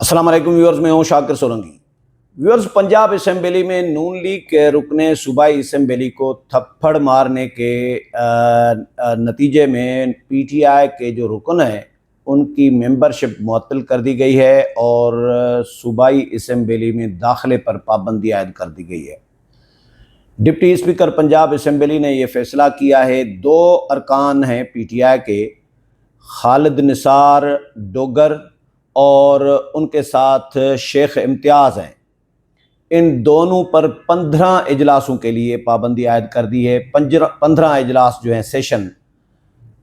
अस्सलाम वालेकुम व्यूअर्स, मैं हूं शाकिर सोलंकी। व्यूअर्स, पंजाब असेंबली में नून लीग के रुकने सूबाई असेंबली को थप्पड़ मारने के नतीजे में पीटीआई के जो रुकन हैं उनकी मेंबरशिप मुअत्तल कर दी गई है और सूबाई असेंबली में दाखिले पर पाबंदी आयद कर दी गई है। डिप्टी स्पीकर पंजाब असेंबली ने यह फैसला किया है। दो अरकान हैं पीटीआई के, खालिद निसार डोगर और उनके साथ शेख इम्तियाज़ हैं। इन दोनों पर 15 इजलासों के लिए पाबंदी आयद कर दी है। 15 इजलास जो हैं सेशन,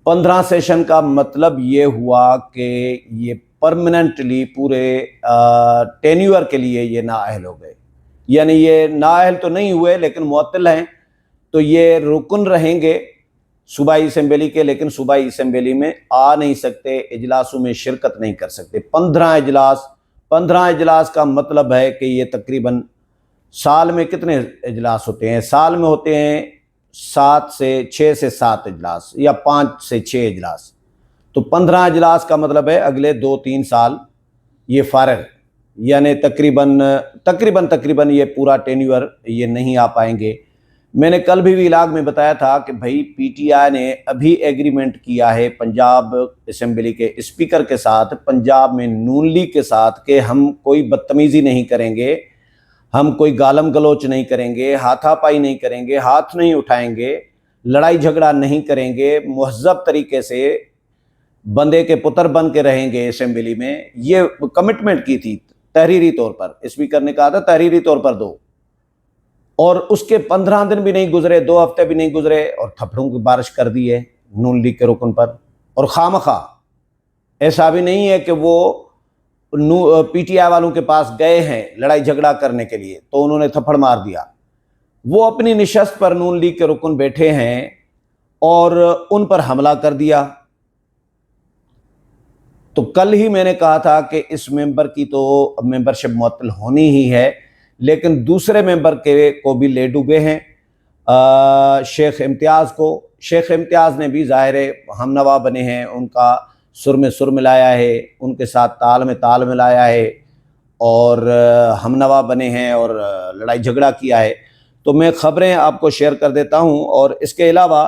15 सेशन का मतलब ये हुआ कि ये परमानेंटली पूरे टेन्यूअर के लिए ये नाअहल हो गए। यानी ये नाअहल तो नहीं हुए लेकिन मुअत्तल हैं, तो ये रुकन रहेंगे सूबाई असेंबली के, लेकिन सूबाई असेंबली में आ नहीं सकते, इजलासों में शिरकत नहीं कर सकते। 15 इजलास का मतलब है कि ये तकरीबन साल में कितने इजलास होते हैं? साल में होते हैं 6 से 7 इजलास या 5 से 6 इजलास। तो 15 इजलास का मतलब है अगले 2-3 साल ये फारग, यानी तकरीबन ये पूरा टेन्यूअर ये नहीं आ पाएंगे। मैंने कल भी इलाग में बताया था कि भाई पीटीआई ने अभी एग्रीमेंट किया है पंजाब असेंबली के स्पीकर के साथ, पंजाब में नून लीग के साथ, कि हम कोई बदतमीज़ी नहीं करेंगे, हम कोई गालम गलोच नहीं करेंगे, हाथापाई नहीं करेंगे, हाथ नहीं उठाएंगे, लड़ाई झगड़ा नहीं करेंगे, मुहज़्ज़ब तरीके से बंदे के पुत्र बन के रहेंगे असेंबली में। ये कमिटमेंट की थी तहरीरी तौर पर, स्पीकर ने कहा था तहरीरी तौर पर दो, और उसके 15 दिन भी नहीं गुजरे, 2 हफ्ते भी नहीं गुजरे और थप्पड़ों की बारिश कर दी है नून लीग के रुकन पर। और खामखा ऐसा भी नहीं है कि वो पीटीआई वालों के पास गए हैं लड़ाई झगड़ा करने के लिए तो उन्होंने थप्पड़ मार दिया। वो अपनी निशस्त पर नून लीग के रुकन बैठे हैं और उन पर हमला कर दिया। तो कल ही मैंने कहा था कि इस मेंबर की तो मेंबरशिप मुअत्तल होनी ही है, लेकिन दूसरे मेंबर को भी ले डूबे हैं, शेख इम्तियाज़ को। शेख इम्तियाज़ ने भी ज़ाहिर है हमनवा बने हैं, उनका सुर में सुर मिलाया है, उनके साथ ताल में ताल मिलाया है और हमनवा बने हैं और लड़ाई झगड़ा किया है। तो मैं ख़बरें आपको शेयर कर देता हूं। और इसके अलावा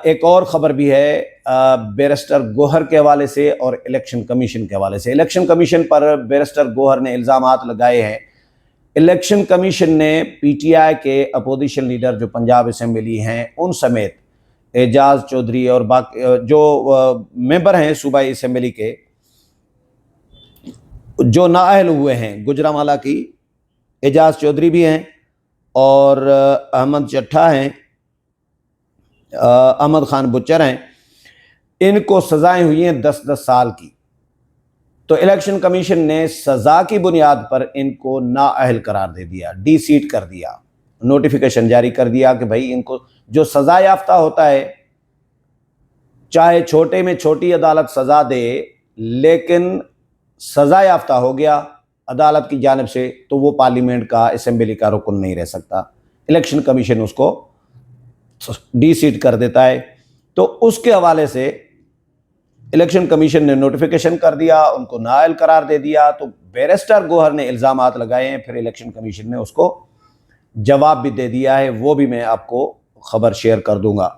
एक और ख़बर भी है बैरिस्टर गोहर के हवाले से और इलेक्शन कमीशन के हवाले से। इलेक्शन कमीशन पर बैरिस्टर गोहर ने इल्ज़ामात लगाए हैं। इलेक्शन कमीशन ने पीटीआई के अपोजिशन लीडर जो पंजाब असेंबली हैं उन समेत एजाज चौधरी और बाकी जो मेंबर हैं सूबाई असेंबली के जो नाअहल हुए हैं, गुजरांवाला की एजाज चौधरी भी हैं और अहमद चट्ठा हैं, अहमद खान बुच्चर हैं, इनको सज़ाएं हुई हैं 10-10 साल की। तो इलेक्शन कमीशन ने सज़ा की बुनियाद पर इनको नाअहल करार दे दिया, डी सीट कर दिया, नोटिफिकेशन जारी कर दिया कि भाई इनको जो सज़ा याफ्ता होता है, चाहे छोटे में छोटी अदालत सज़ा दे, लेकिन सज़ा याफ्ता हो गया अदालत की जानिब से तो वो पार्लियामेंट का, असेंबली का रुकन नहीं रह सकता। इलेक्शन कमीशन उसको डी सीट कर देता है। तो उसके हवाले से इलेक्शन कमीशन ने नोटिफिकेशन कर दिया, उनको नाअहल करार दे दिया। तो बैरिस्टर गोहर ने इल्ज़ामात लगाए हैं, फिर इलेक्शन कमीशन ने उसको जवाब भी दे दिया है, वो भी मैं आपको ख़बर शेयर कर दूंगा।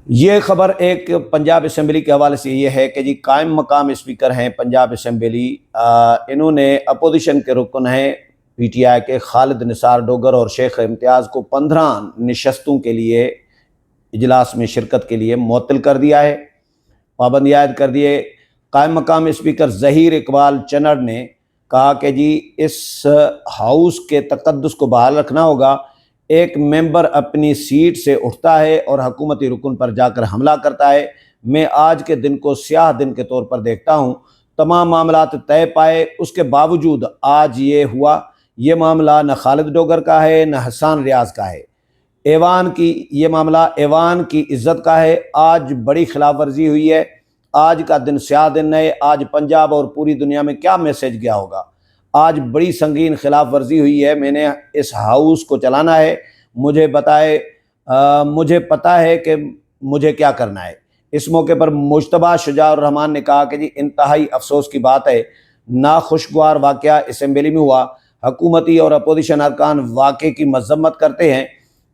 ये ख़बर एक पंजाब असेंबली के हवाले से ये है कि जी कायम मकाम स्पीकर हैं पंजाब असेंबली, इन्होंने अपोजिशन के रुकन हैं पीटीआई के खालिद निसार डोगर और शेख इम्तियाज़ को 15 नशस्तों के लिए इजलास में शिरकत के लिए मुअत्तल कर दिया है, पाबंदी आयद कर दिए। कायम मकाम स्पीकर ज़हीर इकबाल चन्नड़ ने कहा कि जी इस हाउस के तकद्दुस को बहाल रखना होगा। एक मेंबर अपनी सीट से उठता है और हुकूमती रुकन पर जाकर हमला करता है। मैं आज के दिन को स्याह दिन के तौर पर देखता हूँ। तमाम मामलात तय पाए, उसके बावजूद आज ये हुआ। ये मामला न खालिद डोगर का है न हसन रियाज का है, ऐवान की ये मामला ऐवान की इज्जत का है। आज बड़ी खिलाफ वर्जी हुई है, आज का दिन स्याह दिन है। आज पंजाब और पूरी दुनिया में क्या मैसेज गया होगा। आज बड़ी संगीन खिलाफ वर्जी हुई है। मैंने इस हाउस को चलाना है, मुझे पता है कि मुझे क्या करना है। اس موقع پر مجتبیٰ شجاع الرحمان نے کہا کہ جی انتہائی افسوس کی بات ہے، ناخوشگوار واقعہ اسمبلی میں ہوا۔ حکومتی اور اپوزیشن ارکان واقعے کی مذمت کرتے ہیں۔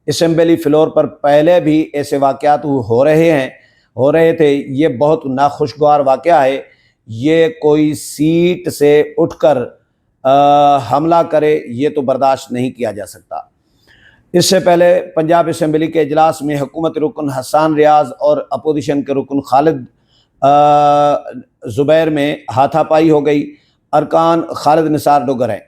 اسمبلی فلور پر پہلے بھی ایسے واقعات ہو رہے تھے۔ یہ بہت ناخوشگوار واقعہ ہے۔ یہ کوئی سیٹ سے اٹھ کر حملہ کرے، یہ تو برداشت نہیں کیا جا سکتا۔ اس سے پہلے پنجاب اسمبلی کے اجلاس میں حکومت رکن حسان ریاض اور اپوزیشن کے رکن خالد زبیر میں ہاتھا پائی ہو گئی۔ ارکان خالد نثار ڈوگر ہیں۔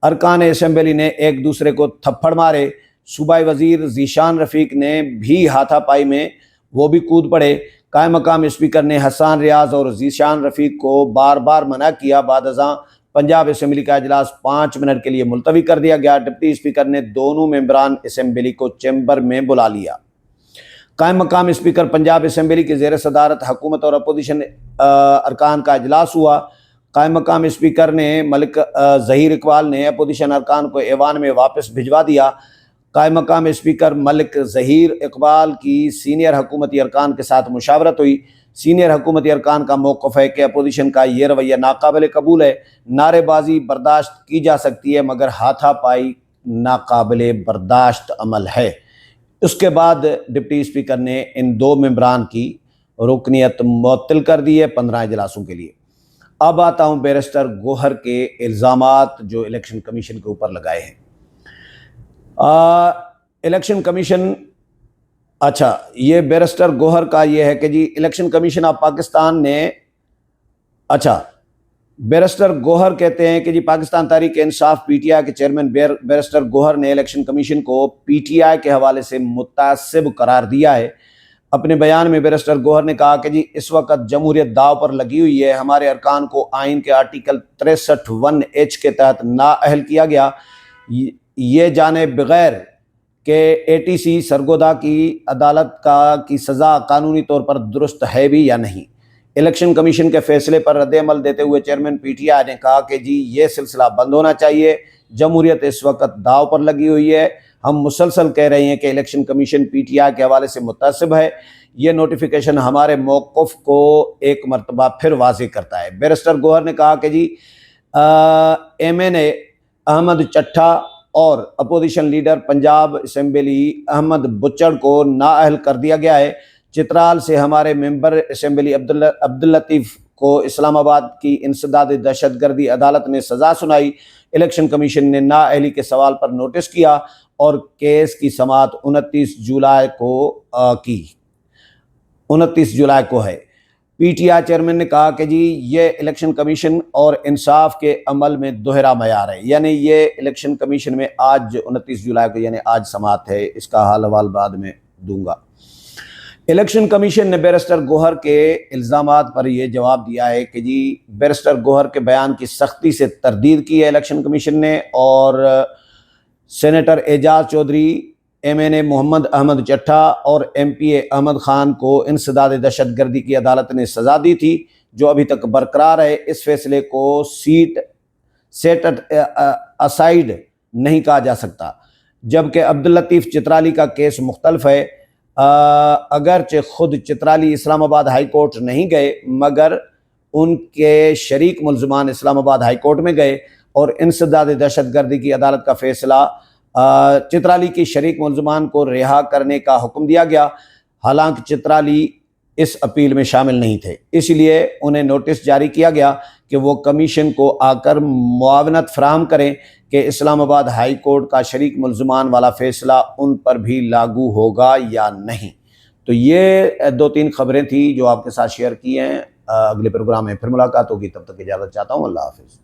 ارکان اسمبلی نے ایک دوسرے کو تھپڑ مارے۔ صوبائی وزیر ذیشان رفیق نے بھی ہاتھا پائی میں وہ بھی کود پڑے۔ قائم مقام اسپیکر نے حسان ریاض اور ذیشان رفیق کو بار بار منع کیا۔ بعد ازاں پنجاب اسمبلی کا اجلاس 5 منٹ کے لیے ملتوی کر دیا گیا۔ ڈپٹی اسپیکر نے دونوں ممبران اسمبلی کو چیمبر میں بلا لیا۔ قائم مقام اسپیکر پنجاب اسمبلی کی زیر صدارت حکومت اور اپوزیشن ارکان کا اجلاس ہوا۔ قائم مقام اسپیکر نے ملک ظہیر اقبال نے اپوزیشن ارکان کو ایوان میں واپس بھجوا دیا۔ قائم مقام اسپیکر ملک ظہیر اقبال کی سینئر حکومتی ارکان کے ساتھ مشاورت ہوئی۔ سینئر حکومتی ارکان کا موقف ہے کہ اپوزیشن کا یہ رویہ ناقابل قبول ہے۔ نعرے بازی برداشت کی جا سکتی ہے مگر ہاتھا پائی ناقابل برداشت عمل ہے۔ اس کے بعد ڈپٹی اسپیکر نے ان 2 ممبران کی رکنیت معطل کر دی ہے 15 اجلاسوں کے لیے۔ اب آتا ہوں بیرسٹر گوہر کے الزامات جو الیکشن کمیشن کے اوپر لگائے ہیں۔ الیکشن کمیشن یہ بیرسٹر گوہر کا یہ ہے کہ جی الیکشن کمیشن آف پاکستان نے بیرسٹر گوہر کہتے ہیں کہ جی Pakistan Tehreek Insaf P T I کے چیئرمین بیرسٹر گوہر نے الیکشن کمیشن کو پی ٹی آئی کے حوالے سے متعصب قرار دیا ہے۔ اپنے بیان میں بیرسٹر گوہر نے کہا کہ جی اس وقت جمہوریت داؤ پر لگی ہوئی ہے۔ ہمارے ارکان کو آئین کے آرٹیکل 63(1)H کے تحت نااہل کیا گیا، یہ جانے بغیر کہ ATC سرگودا کی عدالت کی سزا قانونی طور پر درست ہے بھی یا نہیں۔ الیکشن کمیشن کے فیصلے پر رد عمل دیتے ہوئے چیئرمین پی ٹی آئی نے کہا کہ جی یہ سلسلہ بند ہونا چاہیے۔ جمہوریت اس وقت داؤ پر لگی ہوئی ہے۔ ہم مسلسل کہہ رہے ہیں کہ election commission P T I کے حوالے سے متعصب ہے۔ یہ نوٹیفیکیشن ہمارے موقف کو ایک مرتبہ پھر واضح کرتا ہے۔ بیرسٹر گوہر نے کہا کہ جی MNA احمد چٹھا اور opposition leader Punjab assembly Ahmad Bhachar کو نااہل کر دیا گیا ہے۔ چترال سے ہمارے ممبر اسمبلی عبداللطیف کو اسلام آباد کی انسداد دہشت گردی عدالت نے سزا سنائی۔ الیکشن کمیشن نے نااہلی کے سوال پر نوٹس کیا اور کیس کی سماعت 29 جولائی کو ہے۔ پی ٹی آئی چیئرمین نے کہا کہ جی یہ الیکشن کمیشن اور انصاف کے عمل میں دوہرا معیار ہے، یعنی یہ الیکشن کمیشن میں آج 29 جولائی کو یعنی آج سماعت ہے، اس کا حال حوال بعد میں دوں گا۔ الیکشن کمیشن نے بیرسٹر گوہر کے الزامات پر یہ جواب دیا ہے کہ جی بیرسٹر گوہر کے بیان کی سختی سے تردید کی ہے الیکشن کمیشن نے، اور سینیٹر اعجاز چودھری، MNA محمد احمد چٹھا اور MPA احمد خان کو انسداد دہشت گردی کی عدالت نے سزا دی تھی جو ابھی تک برقرار ہے۔ اس فیصلے کو سیٹ اسائیڈ نہیں کہا جا سکتا، جبکہ عبداللطیف چترالی کا کیس مختلف ہے۔ اگرچہ خود چترالی اسلام آباد ہائی کورٹ نہیں گئے مگر ان کے شریک ملزمان اسلام آباد ہائی کورٹ میں گئے اور انسداد دہشت گردی کی عدالت کا فیصلہ چترالی کی شریک ملزمان کو رہا کرنے کا حکم دیا گیا، حالانکہ چترالی اس اپیل میں شامل نہیں تھے۔ اس لیے انہیں نوٹس جاری کیا گیا کہ وہ کمیشن کو آ کر معاونت فراہم کریں کہ اسلام آباد ہائی کورٹ کا شریک ملزمان والا فیصلہ ان پر بھی لاگو ہوگا یا نہیں۔ تو یہ 2-3 خبریں تھیں جو آپ کے ساتھ شیئر کی ہیں۔ اگلے پروگرام میں پھر ملاقات ہوگی، تب تک اجازت چاہتا ہوں۔ اللہ حافظ۔